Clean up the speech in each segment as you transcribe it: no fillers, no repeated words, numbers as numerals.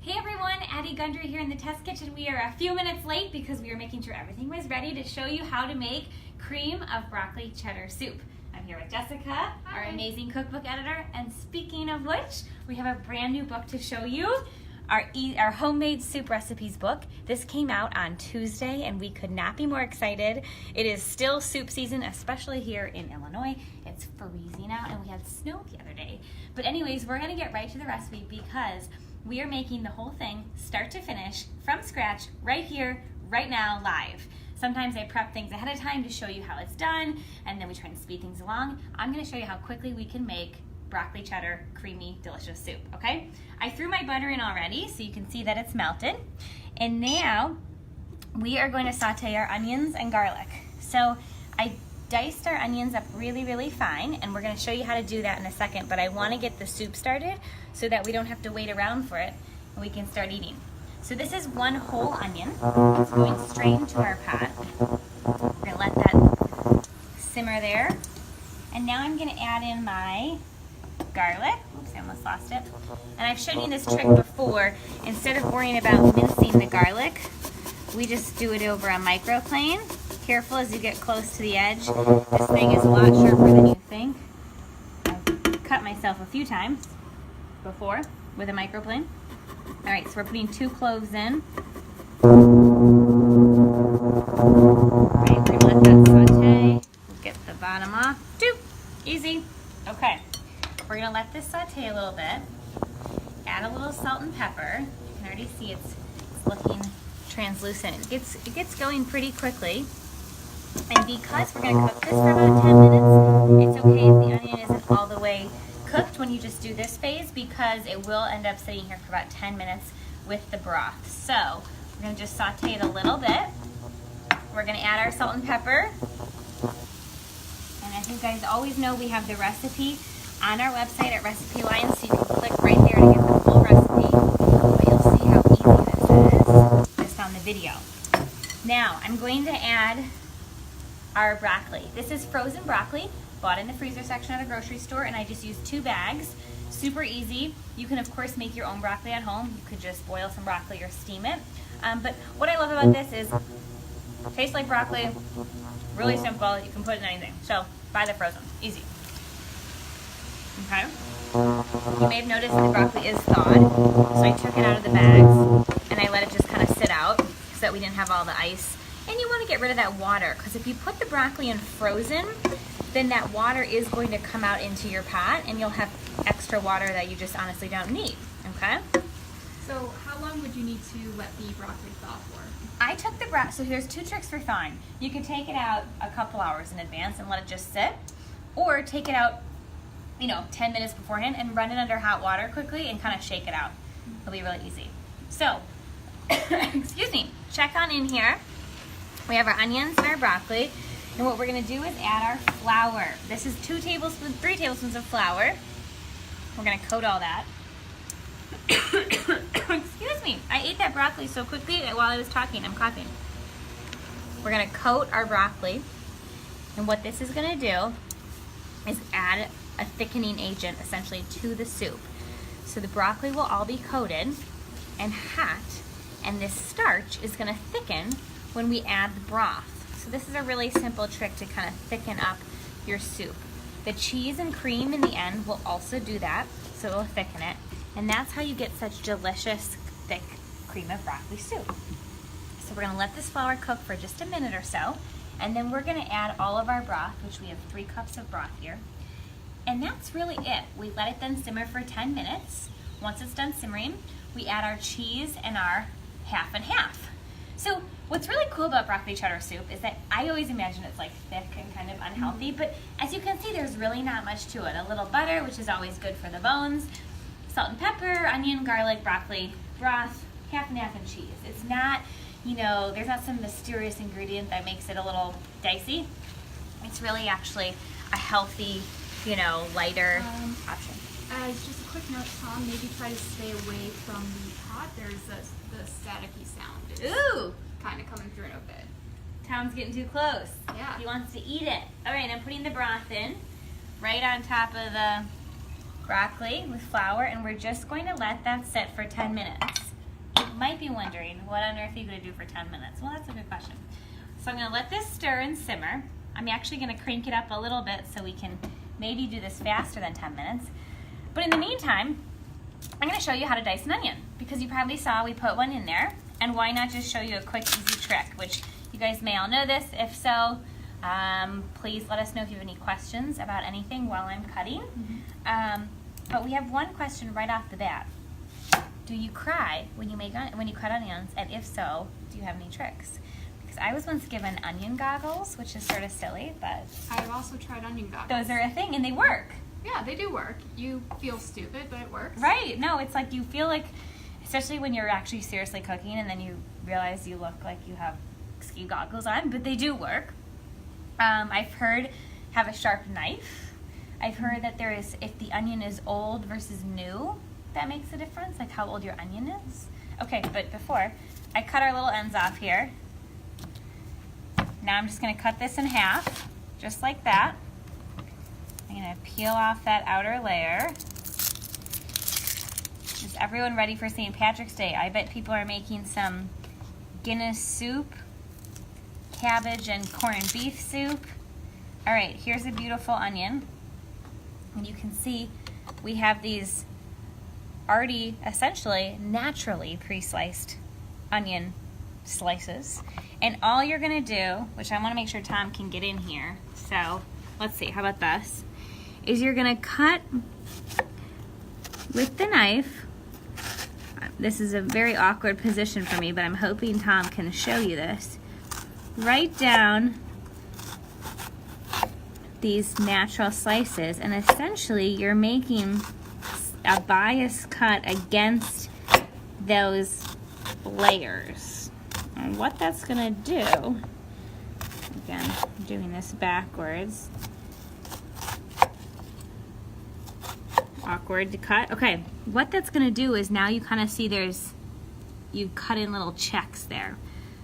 Hey everyone, Addie Gundry here in the test kitchen. We are a few minutes late because we were making sure everything was ready to show you how to make cream of broccoli cheddar soup. I'm here with Jessica, our amazing cookbook editor, and speaking of which, we have a brand new book to show you, our homemade soup recipes book. This came out on Tuesday and we could not be more excited. It is still soup season, especially here in Illinois. It's freezing out and we had snow the other day. But anyways, we're gonna get right to the recipe because we are making the whole thing start to finish from scratch right here, right now, live. Sometimes I prep things ahead of time to show you how it's done, and then we try and speed things along. I'm gonna show you how quickly we can make broccoli cheddar creamy, delicious soup, okay? I threw my butter in already, so you can see that it's melted. And now we are going to saute our onions and garlic. So I diced our onions up really, really fine, and we're gonna show you how to do that in a second, but I wanna get the soup started so that we don't have to wait around for it and we can start eating. So this is one whole onion. It's going straight into our pot. We're gonna let that simmer there. And now I'm gonna add in my garlic. Oops, I almost lost it. And I've shown you this trick before. Instead of worrying about mincing the garlic, we just do it over a microplane. Careful as you get close to the edge. This thing is a lot sharper than you think. I've cut myself a few times before with a microplane. All right, so we're putting 2 cloves in. All right, we're gonna let that saute. Get the bottom off. Easy. Okay, we're gonna let this saute a little bit. Add a little salt and pepper. You can already see it's looking translucent. It gets going pretty quickly. And because we're going to cook this for about 10 minutes, it's okay if the onion isn't all the way cooked when you just do this phase because it will end up sitting here for about 10 minutes with the broth. So we're going to just saute it a little bit. We're going to add our salt and pepper. And as you guys always know, we have the recipe on our website at RecipeLion, so you can click right there to get the full recipe. But you'll see how easy this is just on the video. Now I'm going to add our broccoli. This is frozen broccoli, bought in the freezer section at a grocery store, and I just used 2 bags. Super easy. You can of course make your own broccoli at home. You could just boil some broccoli or steam it. But what I love about this is it tastes like broccoli, really simple. You can put it in anything. So buy the frozen, easy. Okay. You may have noticed the broccoli is thawed, so I took it out of the bags and I let it just kind of sit out so that we didn't have all the ice. And you want to get rid of that water because if you put the broccoli in frozen, then that water is going to come out into your pot and you'll have extra water that you just honestly don't need, okay? So how long would you need to let the broccoli thaw for? I took the broccoli, so here's 2 tricks for thawing. You could take it out a couple hours in advance and let it just sit, or take it out 10 minutes beforehand and run it under hot water quickly and kind of shake it out. It'll be really easy. So, excuse me, check on in here. We have our onions and our broccoli, and what we're gonna do is add our flour. This is 3 tablespoons of flour. We're gonna coat all that. Excuse me, I ate that broccoli so quickly that while I was talking, I'm coughing. We're gonna coat our broccoli, and what this is gonna do is add a thickening agent essentially to the soup. So the broccoli will all be coated and hot, and this starch is gonna thicken when we add the broth. So this is a really simple trick to kind of thicken up your soup. The cheese and cream in the end will also do that, so it will thicken it. And that's how you get such delicious, thick cream of broccoli soup. So we're gonna let this flour cook for just a minute or so, and then we're gonna add all of our broth, which we have 3 cups of broth here. And that's really it. We let it then simmer for 10 minutes. Once it's done simmering, we add our cheese and our half and half. So what's really cool about broccoli cheddar soup is that I always imagine it's like thick and kind of unhealthy, but as you can see, there's really not much to it. A little butter, which is always good for the bones, salt and pepper, onion, garlic, broccoli, broth, half and half, and cheese. It's not, there's not some mysterious ingredient that makes it a little dicey. It's really actually a healthy, lighter option. As just a quick note, Tom, maybe try to stay away from the pot. There's the staticky sound. Ooh! Kind of coming through in a bit. Tom's getting too close. Yeah. He wants to eat it. All right, I'm putting the broth in right on top of the broccoli with flour, and we're just going to let that sit for 10 minutes. might be wondering, what on earth are you going to do for 10 minutes? Well, that's a good question. So I'm going to let this stir and simmer. I'm actually going to crank it up a little bit so we can maybe do this faster than 10 minutes. But in the meantime, I'm going to show you how to dice an onion, because you probably saw we put one in there. And why not just show you a quick, easy trick, which you guys may all know this. If so, please let us know if you have any questions about anything while I'm cutting. But we have one question right off the bat. Do you cry when you cut onions? And if so, do you have any tricks? Because I was once given onion goggles, which is sort of silly, but I've also tried onion goggles. those are a thing, and they work. Yeah, they do work. You feel stupid, but it works. Right. No, it's like you feel like, especially when you're actually seriously cooking and then you realize you look like you have ski goggles on, but they do work. I've heard have a sharp knife. I've heard that there is, if the onion is old versus new, that makes a difference, like how old your onion is. Okay, but before, I cut our little ends off here. Now I'm just going to cut this in half, just like that. I'm going to peel off that outer layer. Is everyone ready for St. Patrick's Day? I bet people are making some Guinness soup, cabbage and corned beef soup. All right, here's a beautiful onion. And you can see we have these already essentially naturally pre-sliced onion slices. And all you're gonna do, which I wanna make sure Tom can get in here, so let's see, how about this? Is you're gonna cut with the knife. This is a very awkward position for me, but I'm hoping Tom can show you this. Right down these natural slices, and essentially you're making a bias cut against those layers. And what that's gonna do, again, I'm doing this backwards. Awkward to cut. Okay, what that's gonna do is now you kind of see you cut in little checks there.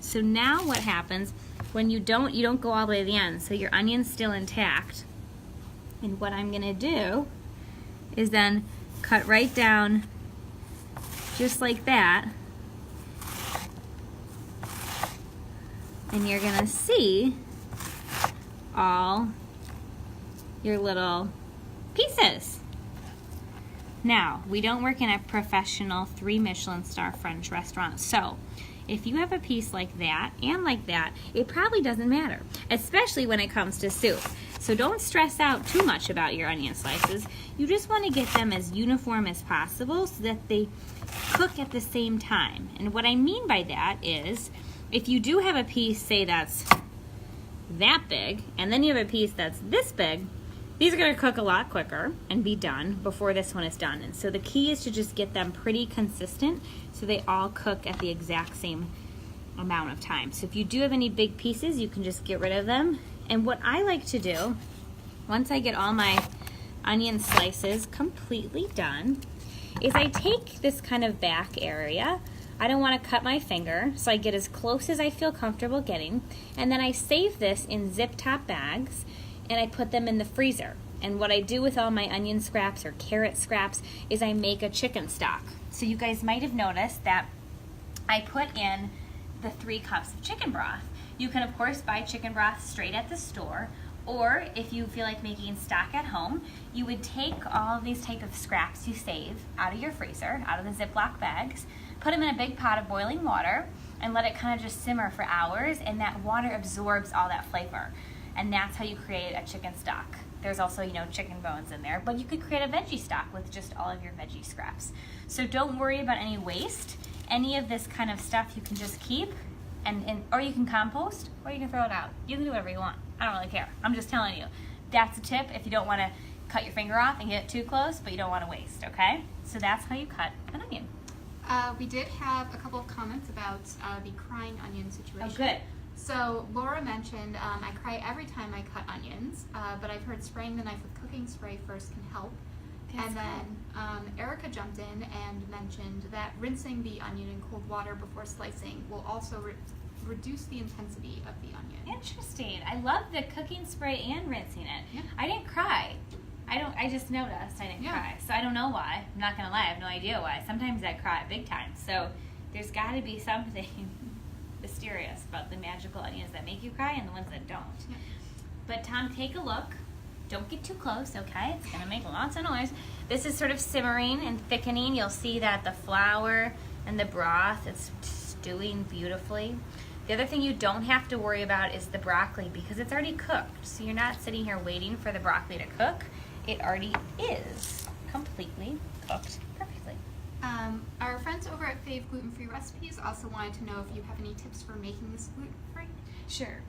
So now what happens when you don't go all the way to the end, so your onion's still intact. And what I'm gonna do is then cut right down just like that. And you're gonna see all your little pieces. Now, we don't work in a professional 3 Michelin star French restaurant, so if you have a piece like that and like that, it probably doesn't matter, especially when it comes to soup. So don't stress out too much about your onion slices. You just want to get them as uniform as possible so that they cook at the same time. And what I mean by that is, if you do have a piece, say that's that big, and then you have a piece that's this big, these are going to cook a lot quicker and be done before this one is done. And so the key is to just get them pretty consistent so they all cook at the exact same amount of time. So if you do have any big pieces, you can just get rid of them. And what I like to do, once I get all my onion slices completely done, is I take this kind of back area. I don't want to cut my finger, so I get as close as I feel comfortable getting. And then I save this in zip-top bags, and I put them in the freezer. And what I do with all my onion scraps or carrot scraps is I make a chicken stock. So you guys might have noticed that I put in the 3 cups of chicken broth. You can of course buy chicken broth straight at the store, or if you feel like making stock at home, you would take all of these type of scraps you save out of your freezer, out of the Ziploc bags, put them in a big pot of boiling water, and let it kind of just simmer for hours, and that water absorbs all that flavor. And that's how you create a chicken stock. There's also, chicken bones in there, but you could create a veggie stock with just all of your veggie scraps. So don't worry about any waste. Any of this kind of stuff you can just keep, or you can compost, or you can throw it out. You can do whatever you want. I don't really care. I'm just telling you. That's a tip if you don't want to cut your finger off and get too close, but you don't want to waste, okay? So that's how you cut an onion. We did have a couple of comments about the crying onion situation. Oh, good. So Laura mentioned, I cry every time I cut onions, but I've heard spraying the knife with cooking spray first can help. That's and then Erica jumped in and mentioned that rinsing the onion in cold water before slicing will also reduce the intensity of the onion. Interesting. I love the cooking spray and rinsing it. Yeah. I didn't cry. I just noticed I didn't cry. So I don't know why. I'm not going to lie. I have no idea why. Sometimes I cry big time. So there's got to be something mysterious about the magical onions that make you cry and the ones that don't. Yep. But Tom, take a look. Don't get too close, okay? It's gonna make lots of noise. This is sort of simmering and thickening. You'll see that the flour and the broth, it's stewing beautifully. The other thing you don't have to worry about is the broccoli because it's already cooked. So you're not sitting here waiting for the broccoli to cook. It already is completely cooked perfectly. Our friends over at Fave Gluten-Free Recipes also wanted to know if you have any tips for making this gluten-free. Sure.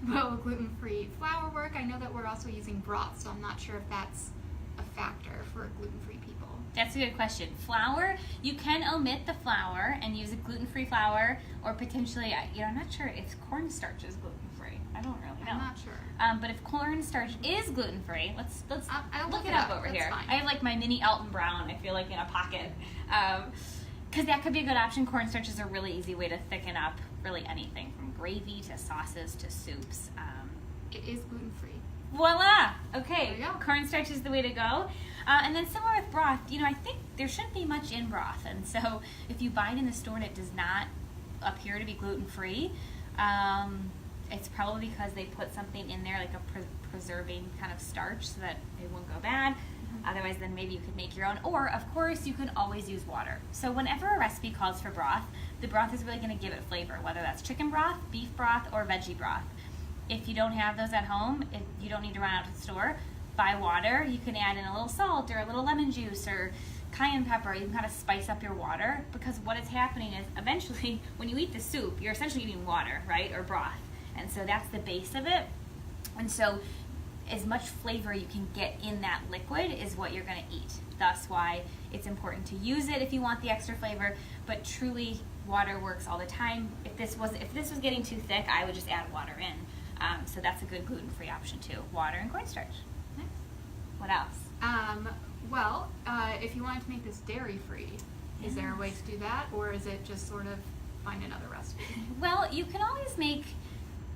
Will gluten-free flour work? I know that we're also using broth, so I'm not sure if that's a factor for gluten-free people. That's a good question. Flour, you can omit the flour and use a gluten-free flour, or potentially, I'm not sure if cornstarch is gluten-free. I don't really know. I'm not sure. But if cornstarch is gluten-free, let's I'll look it up over That's here. fine. I have like my mini Alton Brown, I feel like, in a pocket. Because that could be a good option. Cornstarch is a really easy way to thicken up really anything, from gravy to sauces to soups. It is gluten-free. Voila! Okay, There you go. cornstarch is the way to go. And then similar with broth, I think there shouldn't be much in broth. And so if you buy it in the store and it does not appear to be gluten-free, it's probably because they put something in there like a preserving kind of starch so that it won't go bad. Otherwise, then maybe you could make your own. Or, of course, you can always use water. So whenever a recipe calls for broth, the broth is really going to give it flavor, whether that's chicken broth, beef broth, or veggie broth. If you don't have those at home, you don't need to run out to the store, buy water. You can add in a little salt or a little lemon juice or cayenne pepper. You can kind of spice up your water, because what is happening is eventually when you eat the soup, you're essentially eating water, right, or broth. And so that's the base of it. And so as much flavor you can get in that liquid is what you're going to eat. Thus why it's important to use it if you want the extra flavor, but truly water works all the time. If this was getting too thick, I would just add water in. So that's a good gluten-free option too. Water and cornstarch. Nice. What else? If you wanted to make this dairy-free, is there a way to do that, or is it just sort of find another recipe? Well, you can always make,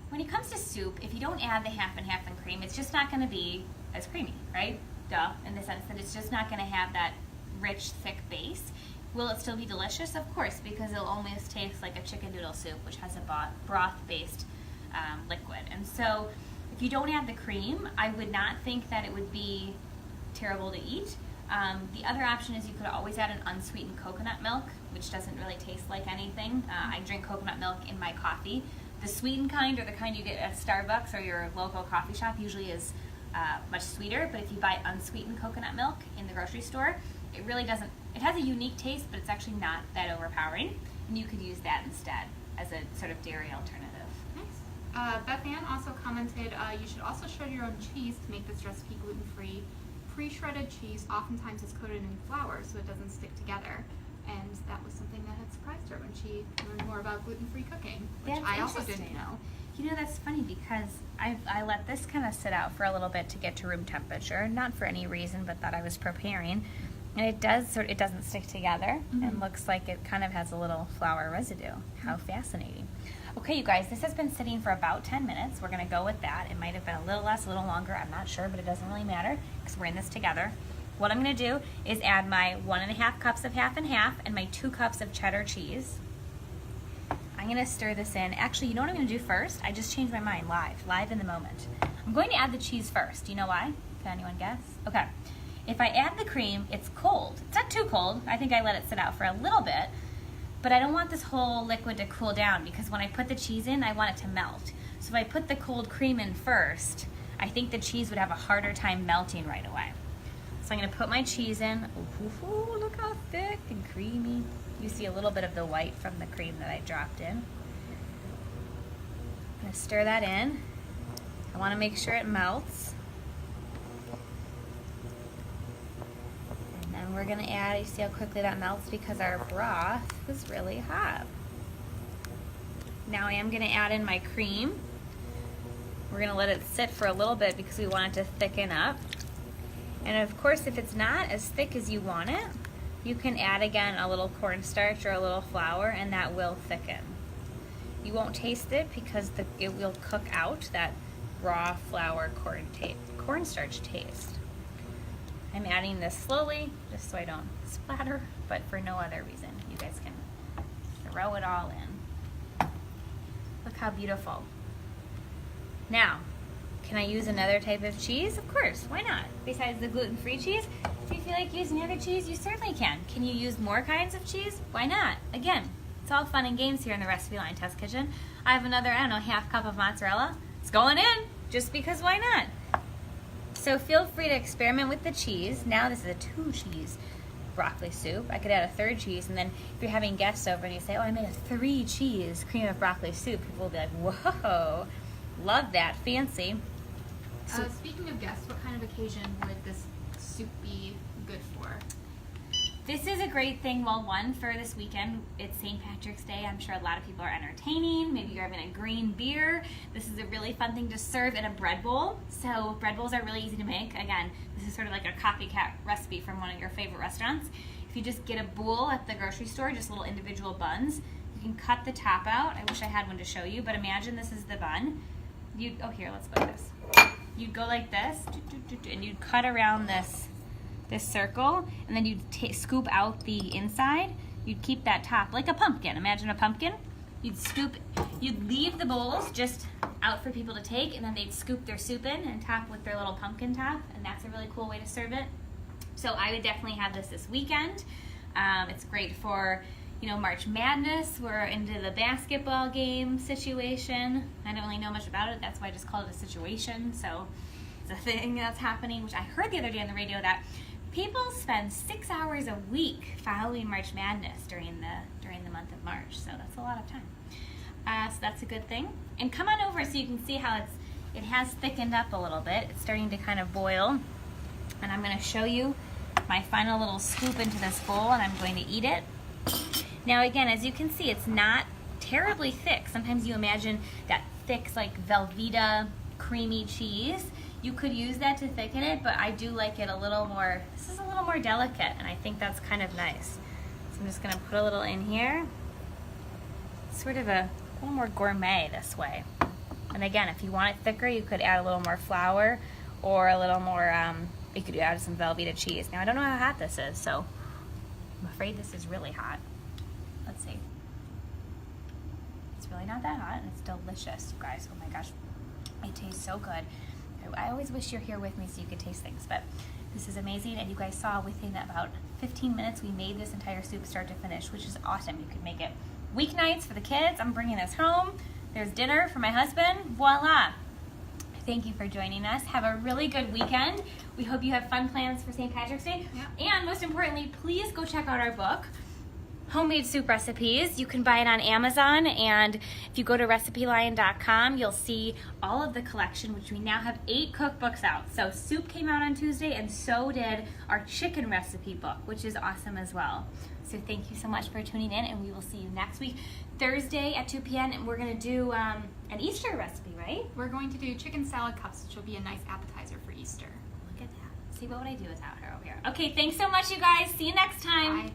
when it comes to soup, if you don't add the half and half in cream, it's just not going to be as creamy, right? Duh, in the sense that it's just not going to have that rich, thick base. Will it still be delicious? Of course, because it'll almost taste like a chicken noodle soup, which has a broth-based liquid. And so if you don't add the cream, I would not think that it would be terrible to eat. The other option is you could always add an unsweetened coconut milk, which doesn't really taste like anything. I drink coconut milk in my coffee. The sweetened kind, or the kind you get at Starbucks or your local coffee shop, usually is much sweeter. But if you buy unsweetened coconut milk in the grocery store, it really doesn't, it has a unique taste, but it's actually not that overpowering. And you could use that instead as a sort of dairy alternative. Nice. Beth Ann also commented, you should also shred your own cheese to make this recipe gluten-free. Pre-shredded cheese oftentimes is coated in flour so it doesn't stick together. And that was something that had surprised her when she learned more about gluten-free cooking, which That's I also interesting. didn't know. That's funny because I let this kind of sit out for a little bit to get to room temperature, not for any reason, but that I was preparing. And it doesn't stick together, and looks like it kind of has a little flour residue. How fascinating. Okay, you guys, this has been sitting for about 10 minutes. We're going to go with that. It might have been a little less, a little longer. I'm not sure, but it doesn't really matter because we're in this together. What I'm going to do is add my 1.5 cups of half and half and my 2 cups of cheddar cheese. I'm going to stir this in. Actually, you know what I'm going to do first? I just changed my mind live in the moment. I'm going to add the cheese first. Do you know why? Can anyone guess? Okay. If I add the cream, it's cold. It's not too cold. I think I let it sit out for a little bit. But I don't want this whole liquid to cool down because when I put the cheese in, I want it to melt. So if I put the cold cream in first, I think the cheese would have a harder time melting right away. So I'm going to put my cheese in. Ooh, look how thick and creamy. You see a little bit of the white from the cream that I dropped in. I'm going to stir that in. I want to make sure it melts. And then we're going to add, you see how quickly that melts because our broth is really hot. Now I am going to add in my cream. We're going to let it sit for a little bit because we want it to thicken up. And of course, if it's not as thick as you want it, you can add again a little cornstarch or a little flour, and that will thicken. You won't taste it because it will cook out that raw flour cornstarch taste. I'm adding this slowly just so I don't splatter, but for no other reason. You guys can throw it all in. Look how beautiful. Now, can I use another type of cheese? Of course, why not? Besides the gluten-free cheese, if you feel like using other cheese, you certainly can. Can you use more kinds of cheese? Why not? Again, it's all fun and games here in the RecipeLion test kitchen. I have another, I don't know, half cup of mozzarella. It's going in, just because why not? So feel free to experiment with the cheese. Now this is a 2-cheese broccoli soup. I could add a 3rd cheese, and then if you're having guests over and you say, oh, I made a 3-cheese cream of broccoli soup, people will be like, whoa, love that, fancy. So, speaking of guests, what kind of occasion would this soup be good for? This is a great thing. Well, one, for this weekend, it's St. Patrick's Day. I'm sure a lot of people are entertaining. Maybe you're having a green beer. This is a really fun thing to serve in a bread bowl. So bread bowls are really easy to make. Again, this is sort of like a copycat recipe from one of your favorite restaurants. If you just get a bowl at the grocery store, just little individual buns, you can cut the top out. I wish I had one to show you, but imagine this is the bun. Here, let's go this. You'd go like this, and you'd cut around this circle, and then you'd scoop out the inside. You'd keep that top like a pumpkin. Imagine a pumpkin. You'd leave the bowls just out for people to take, and then they'd scoop their soup in and top with their little pumpkin top, and that's a really cool way to serve it. So I would definitely have this weekend. It's great for, March Madness. We're into the basketball game situation. I don't really know much about it. That's why I just call it a situation. So it's a thing that's happening, which I heard the other day on the radio that people spend 6 hours a week following March Madness during the month of March. So that's a lot of time. So that's a good thing. And come on over so you can see how it has thickened up a little bit. It's starting to kind of boil. And I'm going to show you my final little scoop into this bowl, and I'm going to eat it. Now again, as you can see, it's not terribly thick. Sometimes you imagine that thick, like Velveeta creamy cheese. You could use that to thicken it, but I do like it a little more, this is a little more delicate, and I think that's kind of nice. So I'm just gonna put a little in here. Sort of a little more gourmet this way. And again, if you want it thicker, you could add a little more flour or a little more, you could add some Velveeta cheese. Now I don't know how hot this is, so I'm afraid this is really hot. Let's see. It's really not that hot, and it's delicious, you guys. Oh my gosh, it tastes so good. I always wish you're here with me so you could taste things, but this is amazing, and you guys saw within about 15 minutes we made this entire soup start to finish, which is awesome. You could make it weeknights for the kids. I'm bringing this home. There's dinner for my husband. Voila. Thank you for joining us. Have a really good weekend. We hope you have fun plans for St. Patrick's Day. Yeah. And most importantly, please go check out our book, Homemade Soup Recipes. You can buy it on Amazon, and if you go to RecipeLion.com, you'll see all of the collection, which we now have 8 cookbooks out. So soup came out on Tuesday, and so did our chicken recipe book, which is awesome as well. So thank you so much for tuning in, and we will see you next week, Thursday at 2 p.m., and we're going to do an Easter recipe, right? We're going to do chicken salad cups, which will be a nice appetizer for Easter. Look at that. See, what would I do without her over here? Okay, thanks so much, you guys. See you next time. Bye.